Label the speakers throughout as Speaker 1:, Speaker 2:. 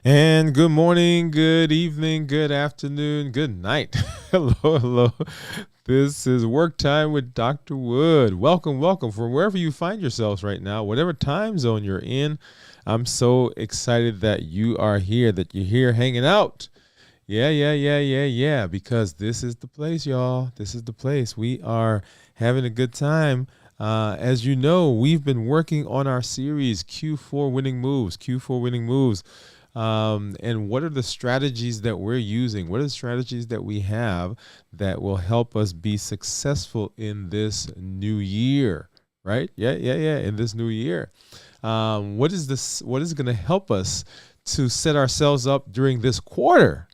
Speaker 1: And good morning, good evening, good afternoon, good night. Hello, hello. This is Work Time with Dr. Wood. Welcome, welcome from wherever you find yourselves right now, whatever time zone you're in. I'm so excited that you are here, that you're here hanging out. Yeah, because this is the place, y'all. This is the place. We are having a good time. As you know, we've been working on our series, Q4 Winning Moves, Q4 Winning Moves. And what are the strategies that we're using? What are the strategies that we have that will help us be successful in this new year? Right? Yeah. In this new year, what is this? What is going to help us to set ourselves up during this quarter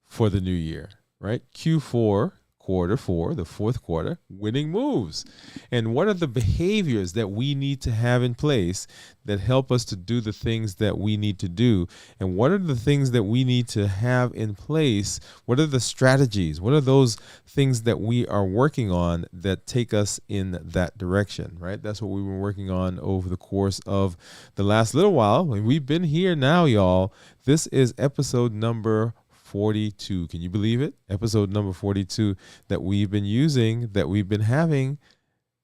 Speaker 1: for the new year? Right? Q4. Quarter four, the fourth quarter, winning moves. And what are the behaviors that we need to have in place that help us to do the things that we need to do? And what are the things that we need to have in place? What are the strategies? What are those things that we are working on that take us in that direction, right? That's what we've been working on over the course of the last little while. And we've been here now, y'all. This is episode number 42. Can you believe it? Episode number 42 that we've been using, that we've been having.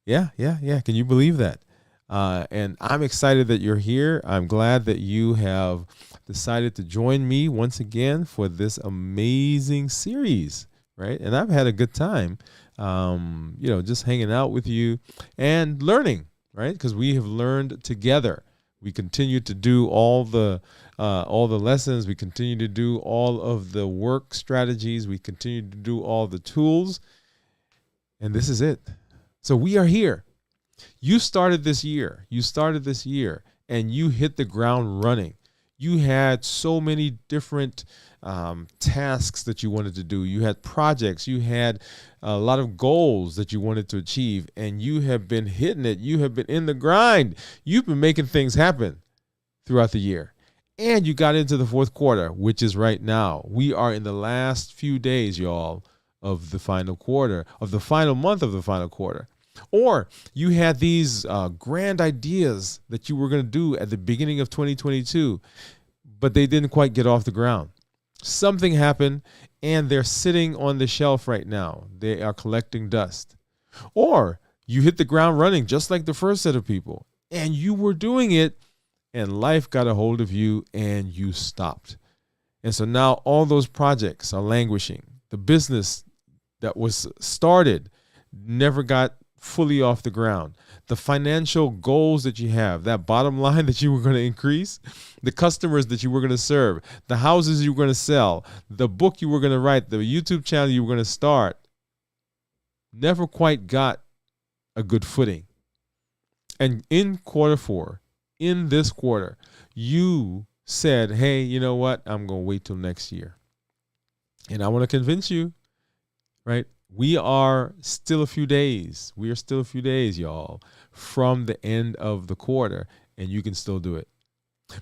Speaker 1: Yeah. Can you believe that? And I'm excited that you're here. I'm glad that you have decided to join me once again for this amazing series, right? And I've had a good time, just hanging out with you and learning, right? Because we have learned together. We continue to do all the lessons. We continue to do all of the work strategies. We continue to do all the tools. And this is it. So we are here. You started this year. And you hit the ground running. You had so many different tasks that you wanted to do. You had projects. You had a lot of goals that you wanted to achieve. And you have been hitting it. You have been in the grind. You've been making things happen throughout the year. And you got into the fourth quarter, which is right now. We are in the last few days, y'all, of the final quarter, of the final month of the final quarter. Or you had these grand ideas that you were going to do at the beginning of 2022, but they didn't quite get off the ground. Something happened, and they're sitting on the shelf right now. They are collecting dust. Or you hit the ground running just like the first set of people, and you were doing it, and life got a hold of you and you stopped. And so now all those projects are languishing. The business that was started never got fully off the ground. The financial goals that you have, that bottom line that you were going to increase, the customers that you were going to serve, the houses you were going to sell, the book you were going to write, the YouTube channel you were going to start, never quite got a good footing. And in quarter four, in this quarter, you said, hey, you know what? I'm going to wait till next year. And I want to convince you, right? We are still a few days. Y'all, from the end of the quarter, and you can still do it.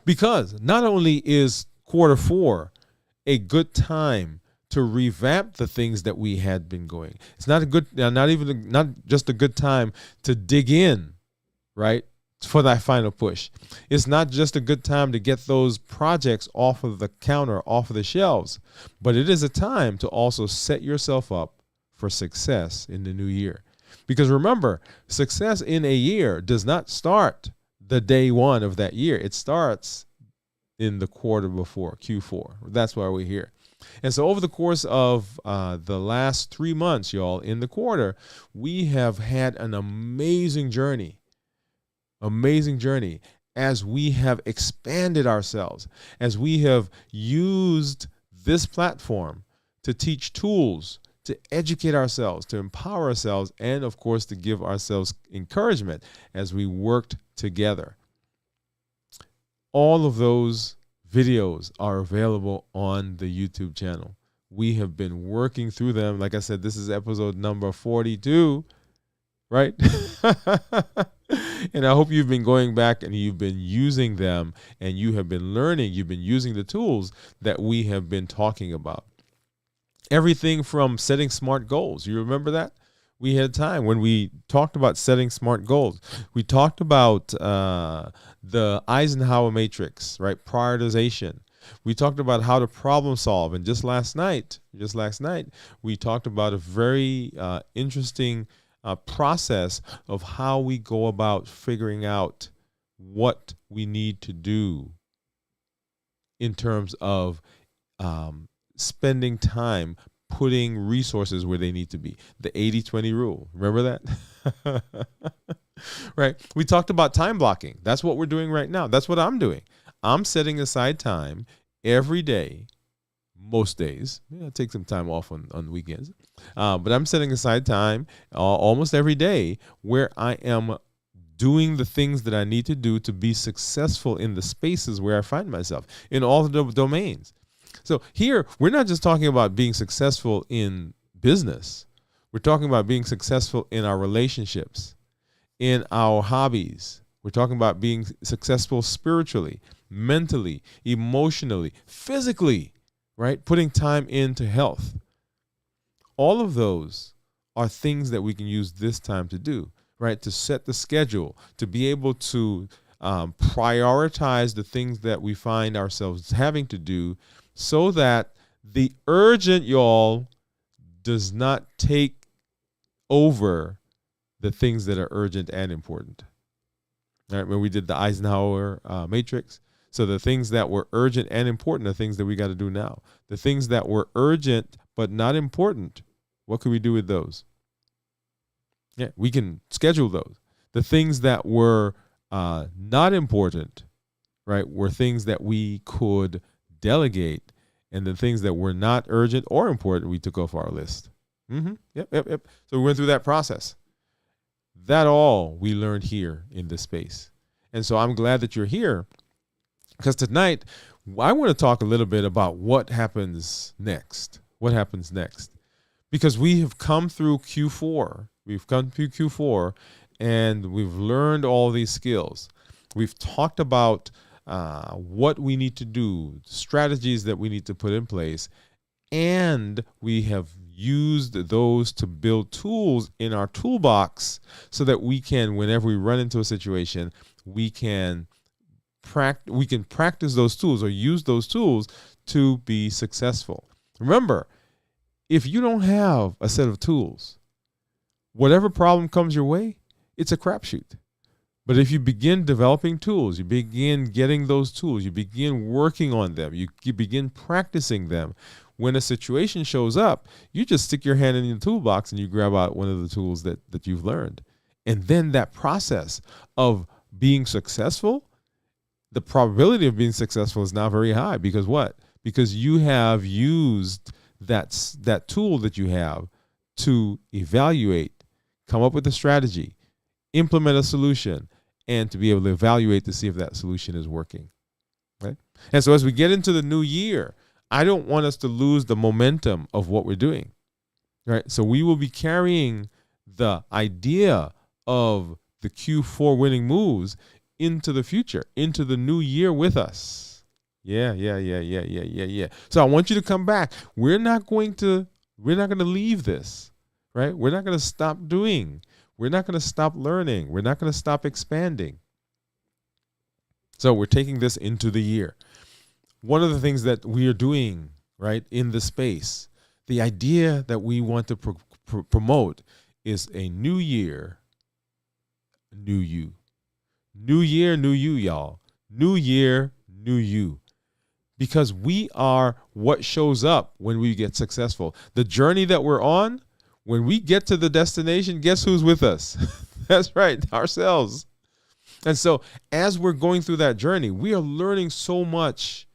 Speaker 1: Because not only is quarter four a good time to revamp the things that we had been going. It's not not just a good time to dig in, right? For that final push. It's not just a good time to get those projects off of the counter, off of the shelves, but it is a time to also set yourself up for success in the new year. Because remember, success in a year does not start the day one of that year. It starts in the quarter before, Q4. That's why we're here. And so over the course of the last 3 months, y'all, in the quarter, we have had an amazing journey as we have expanded ourselves, as we have used this platform to teach tools, to educate ourselves, to empower ourselves, and of course to give ourselves encouragement as we worked together. All of those videos are available on the YouTube channel. We have been working through them. Like I said, this is episode number 42, right? And I hope you've been going back and you've been using them and you have been learning, you've been using the tools that we have been talking about. Everything from setting SMART goals. You remember that? We had time when we talked about setting smart goals. We talked about the Eisenhower matrix, right? Prioritization. We talked about how to problem solve. And just last night, we talked about a very interesting process of how we go about figuring out what we need to do in terms of spending time putting resources where they need to be. The 80-20 rule. Remember that? Right. We talked about time blocking. That's what we're doing right now. That's what I'm doing. I'm setting aside time every day, most days. I take some time off on weekends. But I'm setting aside time almost every day where I am doing the things that I need to do to be successful in the spaces where I find myself, in all the domains. So here, we're not just talking about being successful in business. We're talking about being successful in our relationships, in our hobbies. We're talking about being successful spiritually, mentally, emotionally, physically, right? Putting time into health. All of those are things that we can use this time to do, right? To set the schedule, to be able to prioritize the things that we find ourselves having to do, so that the urgent, y'all, does not take over the things that are urgent and important. All right, when we did the Eisenhower matrix. So the things that were urgent and important are things that we got to do now. The things that were urgent but not important, what can we do with those? Yeah, we can schedule those. The things that were not important, right, were things that we could delegate, and the things that were not urgent or important, we took off our list. Yep. So we went through that process. That all we learned here in this space. And so I'm glad that you're here, because tonight I want to talk a little bit about what happens next. What happens next? Because we have come through Q4. We've come through Q4 and we've learned all these skills. We've talked about what we need to do, strategies that we need to put in place, and we have used those to build tools in our toolbox so that we can, whenever we run into a situation, we can practice those tools or use those tools to be successful. Remember, if you don't have a set of tools, whatever problem comes your way, it's a crapshoot. But if you begin developing tools, you begin getting those tools, you begin working on them, you begin practicing them, when a situation shows up, you just stick your hand in the toolbox and you grab out one of the tools that you've learned. And then that process of being successful, the probability of being successful is now very high. Because what? Because you have used that tool that you have to evaluate, come up with a strategy, implement a solution, and to be able to evaluate to see if that solution is working. Right? And so as we get into the new year, I don't want us to lose the momentum of what we're doing. Right? So we will be carrying the idea of the Q4 winning moves into the future, into the new year with us. Yeah. So I want you to come back. We're not going to leave this, right? We're not going to stop doing. We're not going to stop learning. We're not going to stop expanding. So we're taking this into the year. One of the things that we are doing, right, in the space, the idea that we want to promote is a new year, new you. New year, new you, y'all. New year, new you. Because we are what shows up when we get successful. The journey that we're on, when we get to the destination, guess who's with us? That's right, ourselves. And so as we're going through that journey, we are learning so much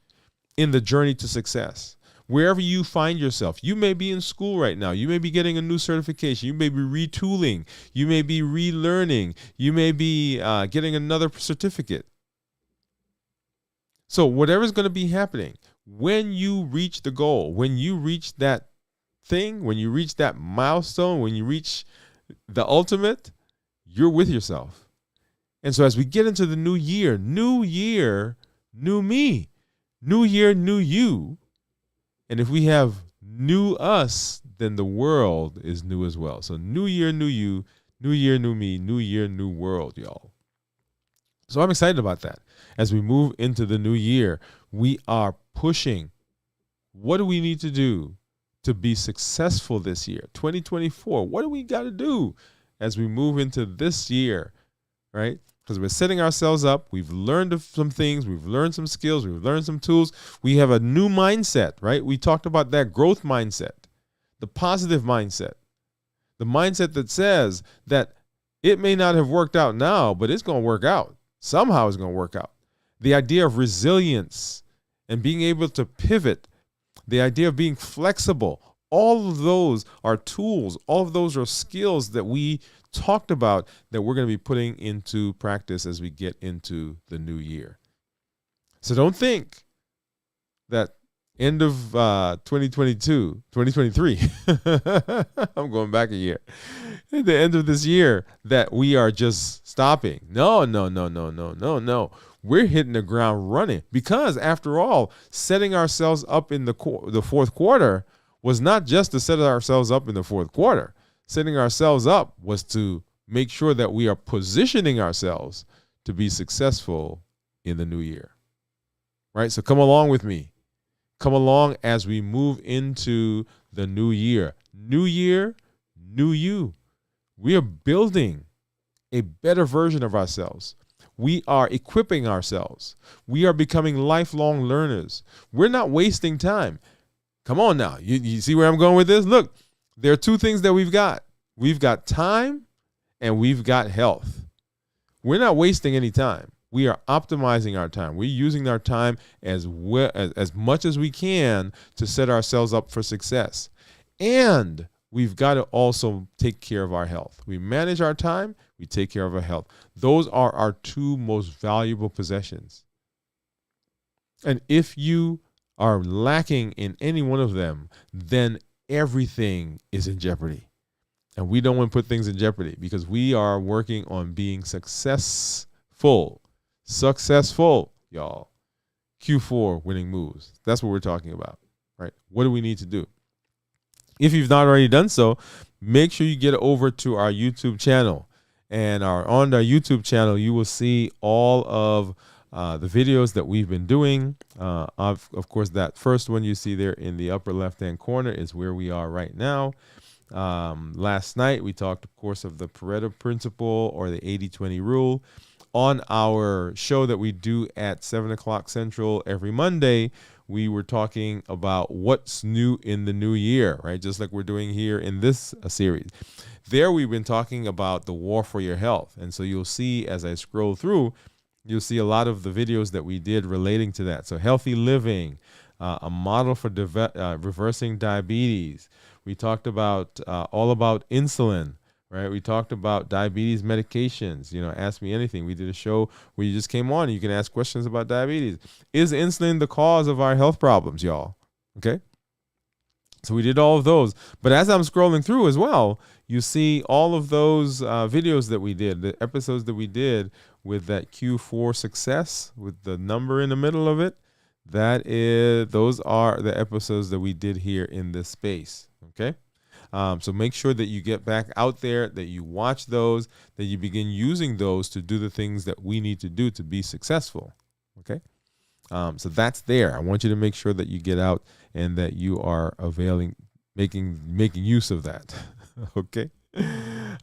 Speaker 1: in the journey to success. Wherever you find yourself, you may be in school right now. You may be getting a new certification. You may be retooling. You may be relearning. You may be getting another certificate. So whatever's going to be happening, when you reach the goal, when you reach that thing, when you reach that milestone, when you reach the ultimate, you're with yourself. And so as we get into the new year, new me, new year, new you. And if we have new us, then the world is new as well. So new year, new you, new year, new me, new year, new world, y'all. So I'm excited about that. As we move into the new year, we are pushing. What do we need to do to be successful this year? 2024, what do we got to do as we move into this year, right? Because we're setting ourselves up. We've learned some things. We've learned some skills. We've learned some tools. We have a new mindset, right? We talked about that growth mindset, the positive mindset, the mindset that says that it may not have worked out now, but it's going to work out. Somehow it's going to work out. The idea of resilience and being able to pivot, the idea of being flexible, all of those are tools. All of those are skills that we talked about that we're going to be putting into practice as we get into the new year. So don't think that end of 2023, I'm going back a year, at the end of this year, that we are just stopping. No. We're hitting the ground running, because after all, setting ourselves up in the fourth quarter was not just to set ourselves up in the fourth quarter. Setting ourselves up was to make sure that we are positioning ourselves to be successful in the new year, right? So come along with me. Come along as we move into the new year. New year, new you. We are building a better version of ourselves. We are equipping ourselves. We are becoming lifelong learners. We're not wasting time. Come on now. You see where I'm going with this? Look, there are two things that we've got. We've got time and we've got health. We're not wasting any time. We are optimizing our time. We're using our time as much as we can to set ourselves up for success. And we've got to also take care of our health. We manage our time, we take care of our health. Those are our two most valuable possessions. And if you are lacking in any one of them, then everything is in jeopardy. And we don't want to put things in jeopardy, because we are working on being successful, y'all. Q4 winning moves. That's what we're talking about, right? What do we need to do? If you've not already done so, make sure you get over to our YouTube channel. And on our YouTube channel, you will see all of the videos that we've been doing. Of course, that first one you see there in the upper left-hand corner is where we are right now. Last night, we talked, of course, of the Pareto principle, or the 80-20 rule. On our show that we do at 7 o'clock Central every Monday, we were talking about what's new in the new year, right? Just like we're doing here in this series. There, we've been talking about the war for your health. And so you'll see, as I scroll through, you'll see a lot of the videos that we did relating to that. So healthy living, a model for reversing diabetes. We talked about all about insulin, right? We talked about diabetes medications. Ask Me Anything. We did a show where you just came on and you can ask questions about diabetes. Is insulin the cause of our health problems, y'all? Okay. So we did all of those. But as I'm scrolling through as well, you see all of those videos that we did, the episodes that we did with that Q4 success, with the number in the middle of it. Those are the episodes that we did here in this space. Okay. So make sure that you get back out there, that you watch those, that you begin using those to do the things that we need to do to be successful. Okay. So that's there. I want you to make sure that you get out and that you are making use of that. Okay.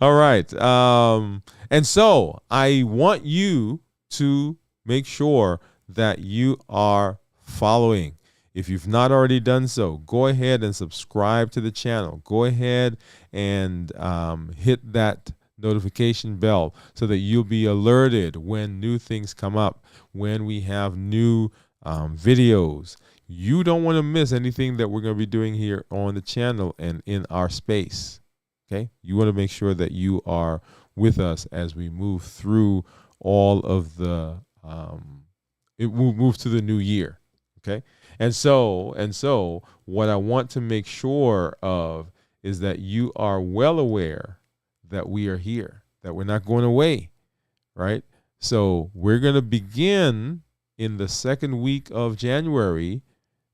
Speaker 1: All right. And so I want you to make sure that you are following. If you've not already done so, go ahead and subscribe to the channel. Go ahead and hit that notification bell so that you'll be alerted when new things come up, when we have new videos. You don't want to miss anything that we're going to be doing here on the channel and in our space. Okay? You want to make sure that you are with us as we move through all of the move to the new year. Okay? And so what I want to make sure of is that you are well aware that we are here, that we're not going away, right? So we're going to begin in the second week of January.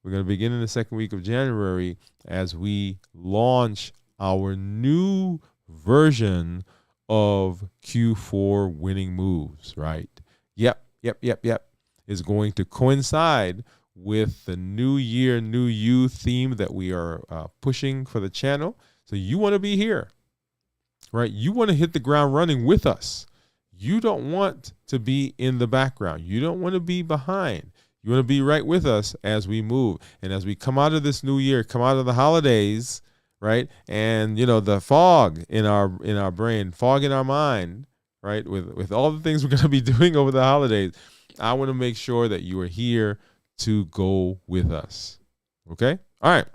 Speaker 1: We're going to begin in the second week of January as we launch our new version of Q4 winning moves, right? Yep. Is going to coincide with the new year, new you theme that we are pushing for the channel. So you want to be here, right? You want to hit the ground running with us. You don't want to be in the background. You don't want to be behind. You want to be right with us as we move. And as we come out of this new year, come out of the holidays, right? And, the fog in our brain, fog in our mind, right? With all the things we're going to be doing over the holidays, I want to make sure that you are here to go with us. Okay? All right.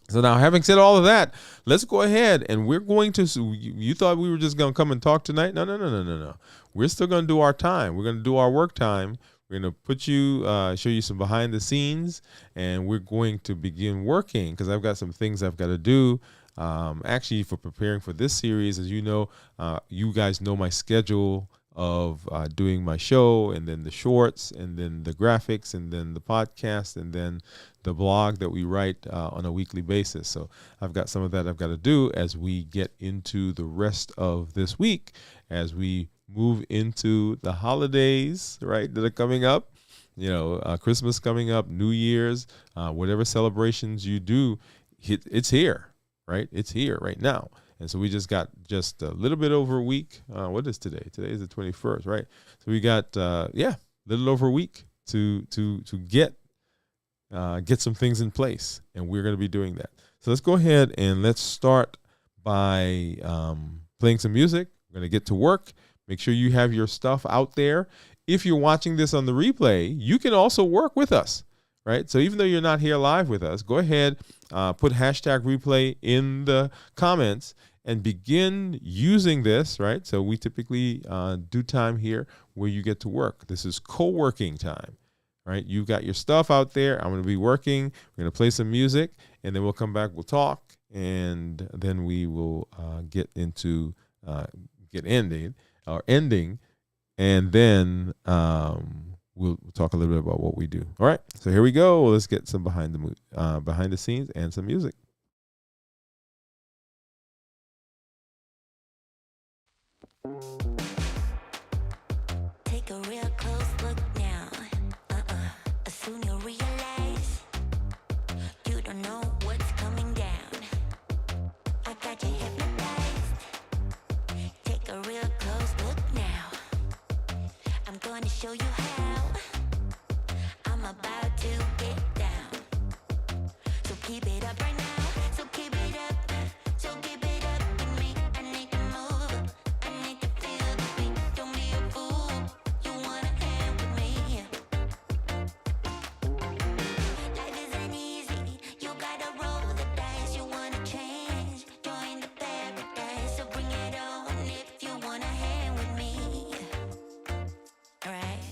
Speaker 1: So now, having said all of that, let's go ahead and we're going to, you thought we were just going to come and talk tonight? No. We're still going to do our time. We're going to do our work time. We're going to put you, show you some behind the scenes, and we're going to begin working because I've got some things I've got to do. Actually, for preparing for this series, as you know, you guys know my schedule of doing my show, and then the shorts, and then the graphics, and then the podcast, and then the blog that we write on a weekly basis. So I've got some of that I've got to do as we get into the rest of this week, as we move into the holidays, right, that are coming up. Christmas coming up, New Year's, whatever celebrations you do, it's here, right? It's here right now. And so we just got just a little bit over a week. What is today? Today is the 21st, right? So we got, a little over a week to get some things in place. And we're going to be doing that. So let's go ahead and let's start by playing some music. We're going to get to work. Make sure you have your stuff out there. If you're watching this on the replay, you can also work with us, right? So even though you're not here live with us, go ahead, put hashtag replay in the comments and begin using this, right? So we typically do time here where you get to work. This is co-working time, right? You've got your stuff out there. I'm going to be working. We're going to play some music, and then we'll come back. We'll talk, and then we will get into ending, and then we'll talk a little bit about what we do. All right, so here we go. Let's get some behind the scenes and some music.
Speaker 2: Take a real close look now. Soon you'll realize you don't know what's coming down. I got you hypnotized. Take a real close look now. I'm going to show you how. I'm about to get down. So keep it up right now. So keep it up. So keep it up with me. I need to move. I need to feel the beat. Don't be a fool. You wanna hang with me. Life isn't easy. You gotta roll the dice. You wanna change. Join the paradise. So bring it on if you wanna hang with me. Alright.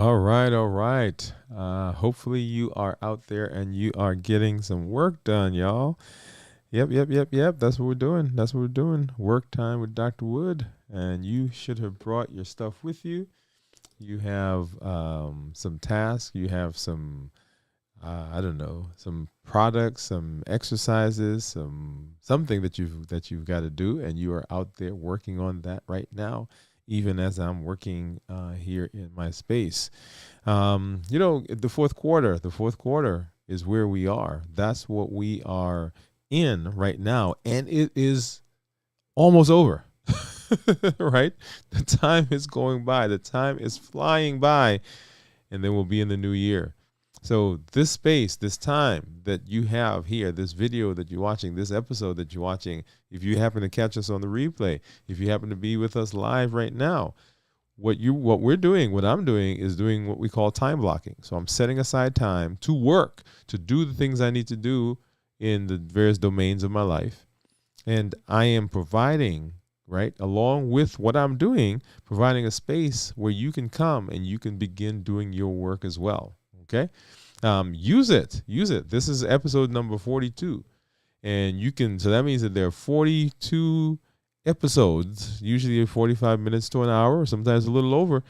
Speaker 1: All right, all right. Hopefully you are out there and you are getting some work done, y'all. Yep. That's what we're doing. That's what we're doing. Work time with Dr. Wood. And you should have brought your stuff with you. You have some tasks. You have some, I don't know, some products, some exercises, something that you've got to do, and you are out there working on that right now, even as I'm working here in my space. The fourth quarter is where we are. That's what we are in right now, and it is almost over. Right? The time is going by. The time is flying by, and then we'll be in the new year. So this space, this time that you have here, this video that you're watching, this episode that you're watching, if you happen to catch us on the replay, if you happen to be with us live right now, what I'm doing is doing what we call time blocking. So I'm setting aside time to work, to do the things I need to do in the various domains of my life. And I am providing, right, along with what I'm doing, providing a space where you can come and you can begin doing your work as well. Okay. Use it. This is episode number 42. And so that means that there are 42 episodes, usually 45 minutes to an hour, or sometimes a little over.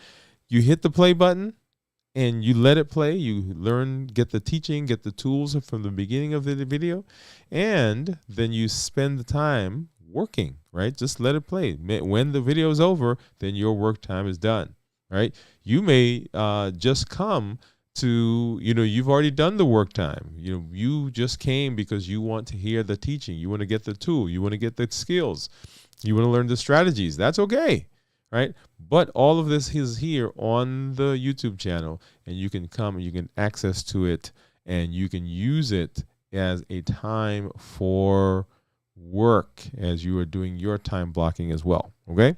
Speaker 1: You hit the play button and you let it play. You learn, get the teaching, get the tools from the beginning of the video, and then you spend the time working, right? Just let it play. When the video is over, then your work time is done, right? You may just come to, you've already done the work time. You just came because you want to hear the teaching. You want to get the tool. You want to get the skills. You want to learn the strategies. That's okay, right? But all of this is here on the YouTube channel, and you can come and you can access to it, and you can use it as a time for work as you are doing your time blocking as well, okay?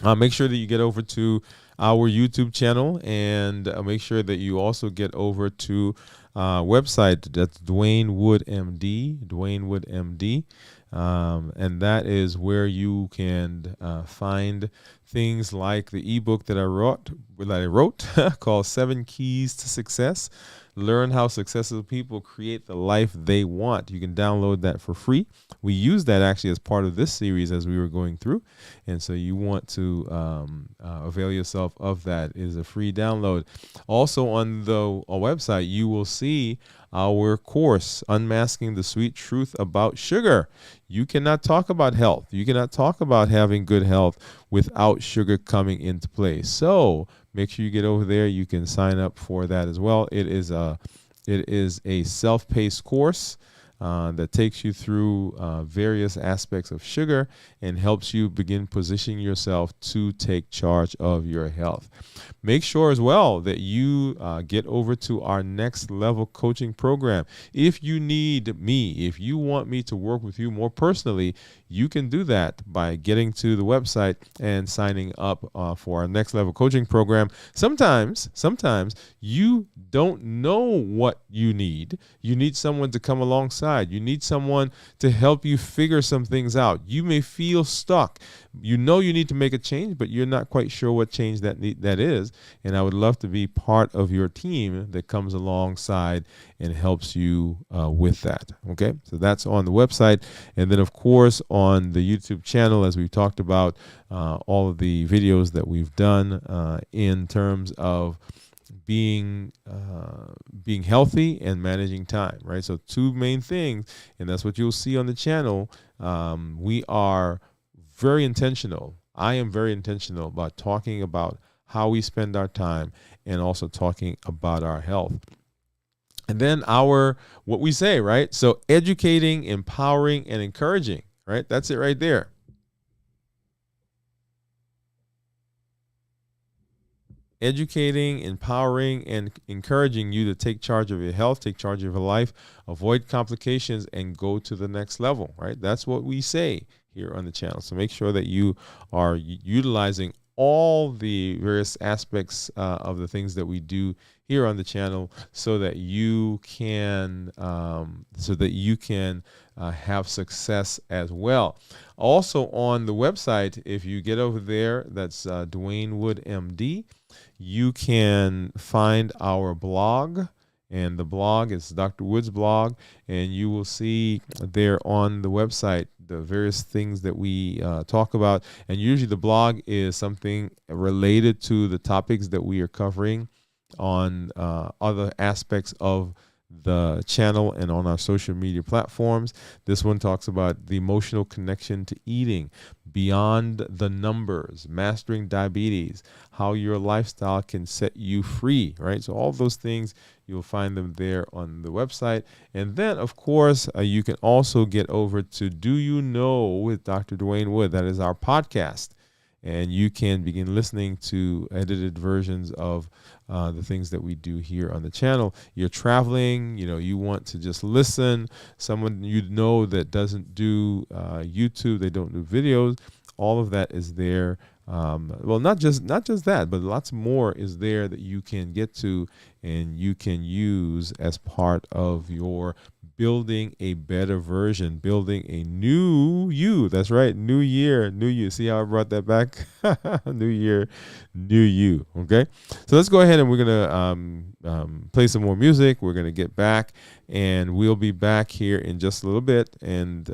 Speaker 1: Make sure that you get over to our YouTube channel, and make sure that you also get over to website. That's Dwain Woode MD, Dwain Woode MD. And that is where you can find things like the ebook that I wrote called 7 Keys to Success. Learn how successful people create the life they want. You can download that for free. We use that actually as part of this series as we were going through. And so you want to avail yourself of that. It is a free download. Also on the website, you will see our course, Unmasking the Sweet Truth About Sugar. You cannot talk about health. You cannot talk about having good health without sugar coming into play. So make sure you get over there. You can sign up for that as well. It is a self-paced course that takes you through various aspects of sugar and helps you begin positioning yourself to take charge of your health. Make sure as well that you get over to our next level coaching program. If you need me, if you want me to work with you more personally, you can do that by getting to the website and signing up for our next level coaching program. Sometimes you don't know what you need. You need someone to come alongside. You need someone to help you figure some things out. You may feel stuck. You know you need to make a change, but you're not quite sure what change that is. And I would love to be part of your team that comes alongside and helps you with that. Okay, so that's on the website. And then, of course, on the YouTube channel, as we've talked about, all of the videos that we've done in terms of being being healthy and managing time, right? So two main things, and that's what you'll see on the channel. We are very intentional. I am very intentional about talking about how we spend our time and also talking about our health. And then what we say, right? So educating, empowering, and encouraging, right? That's it right there. Educating, empowering, and encouraging you to take charge of your health, take charge of your life, avoid complications, and go to the next level, right? That's what we say here on the channel. So make sure that you are utilizing all the various aspects of the things that we do here on the channel, so that you can have success as well. Also on the website, if you get over there, that's Dwain Woode MD. You can find our blog, and the blog is Dr. Woode's blog, and you will see there on the website the various things that we talk about. And usually the blog is something related to the topics that we are covering on other aspects of the channel and on our social media platforms. This one talks about the emotional connection to eating, beyond the numbers, mastering diabetes, how your lifestyle can set you free, right? So all those things, you'll find them there on the website. And then, of course, you can also get over to Do You Know with Dr. Dwain Woode. That is our podcast. And you can begin listening to edited versions of the things that we do here on the channel. You're traveling, you want to just listen. Someone that doesn't do YouTube, they don't do videos. All of that is there. Well, not just that, but lots more is there that you can get to and you can use as part of your building a better version, building a new you. That's right. New year, new you. See how I brought that back? New year, new you. Okay. So let's go ahead and we're going to play some more music. We're going to get back, and we'll be back here in just a little bit. And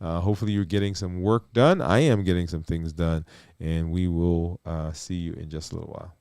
Speaker 1: hopefully you're getting some work done. I am getting some things done, and we will see you in just a little while.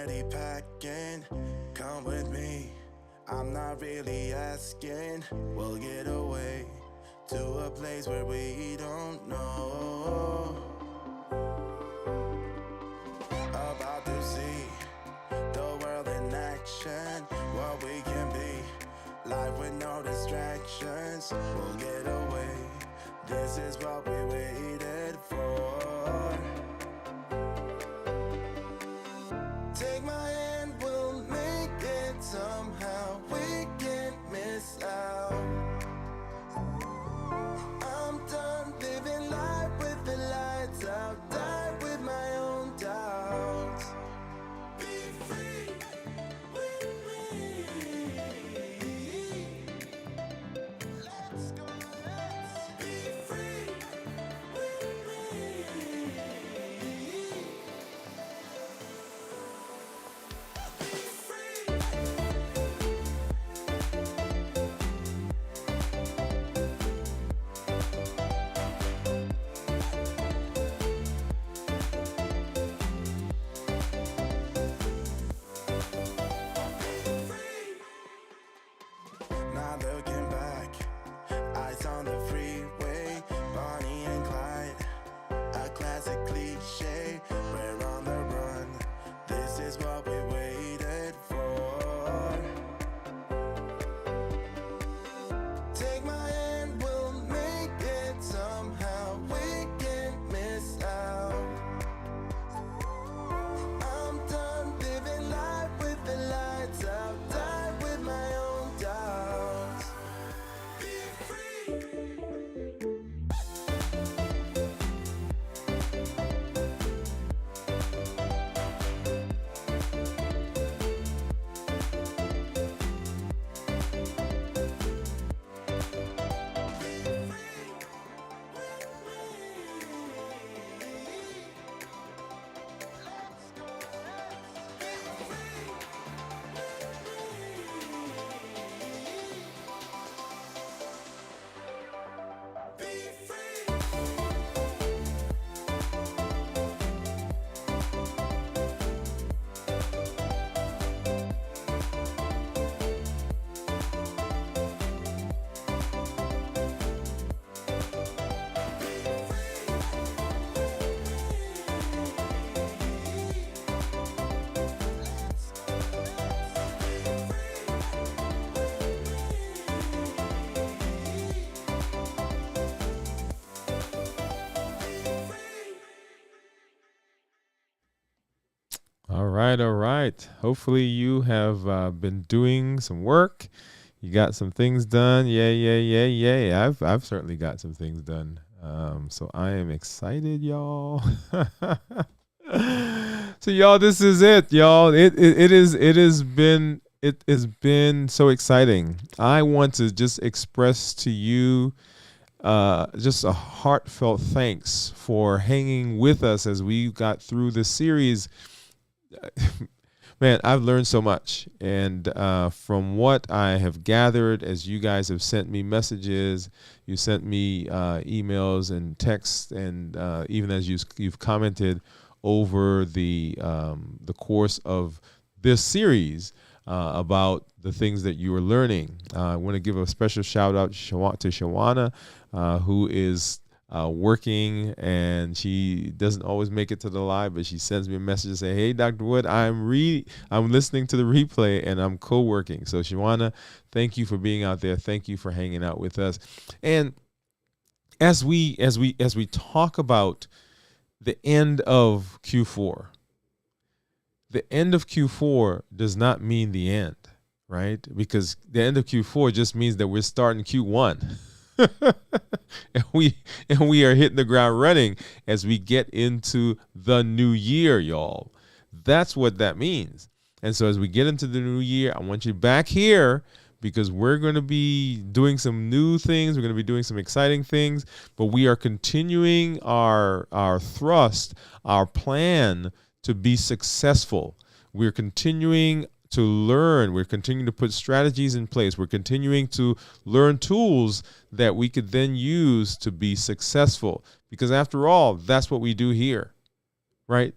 Speaker 3: already packing. Come with me, I'm not really asking. We'll get away to a place where we don't know. About to see the world in action, what we can be. Life with no distractions, we'll get away. This is what we waited for. Take my hand, we'll make it somehow. We can't miss out. I'm done living life with the lights out. Die with my own doubts. Be free with me. Let's go, let's be free with me. Be free. Not looking back, eyes on the freeway, Bonnie and Clyde, a classic cliche. We're on the run, this is what we waited for. Take my hand, we'll make it somehow. We can't miss out. I'm done living life with the lights out. Die with my own doubts. Be free.
Speaker 1: All right, all right. Hopefully you have been doing some work. You got some things done. Yay. I've certainly got some things done. So I am excited, y'all. So y'all, this is it, y'all. It has been so exciting. I want to just express to you just a heartfelt thanks for hanging with us as we got through this series. Man, I've learned so much, and from what I have gathered, as you guys have sent me messages, you sent me emails and texts, and even as you've commented over the course of this series about the things that you are learning. I want to give a special shout out to Shawana, who is working, and she doesn't always make it to the live, but she sends me a message and say, "Hey, Dr. Woode, I'm listening to the replay and I'm co-working." So Shawana, thank you for being out there. Thank you for hanging out with us. And as we talk about the end of Q4, the end of Q4 does not mean the end, right? Because the end of Q4 just means that we're starting Q1. and we are hitting the ground running as we get into the new year, y'all. That's what that means. And so as we get into the new year, I want you back here because we're going to be doing some new things. We're going to be doing some exciting things, but we are continuing our thrust, our plan to be successful. We're continuing to learn. We're continuing to put strategies in place. We're continuing to learn tools that we could then use to be successful. Because after all, that's what we do here, right?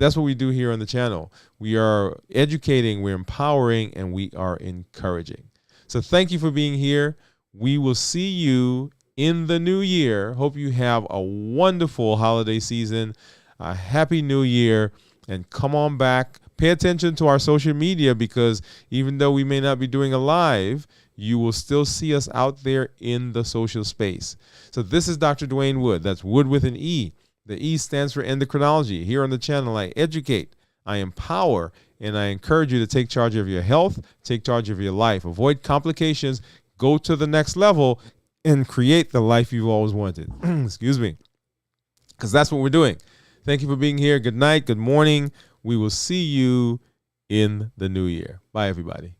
Speaker 1: That's what we do here on the channel. We are educating, we're empowering, and we are encouraging. So thank you for being here. We will see you in the new year. Hope you have a wonderful holiday season, a happy new year, and come on back. Pay attention to our social media, because even though we may not be doing a live, you will still see us out there in the social space. So this is Dr. Dwain Woode. That's Wood with an E. The E stands for endocrinology. Here on the channel, I educate, I empower, and I encourage you to take charge of your health, take charge of your life, avoid complications, go to the next level, and create the life you've always wanted. Excuse me. Because that's what we're doing. Thank you for being here. Good night. Good morning. We will see you in the new year. Bye, everybody.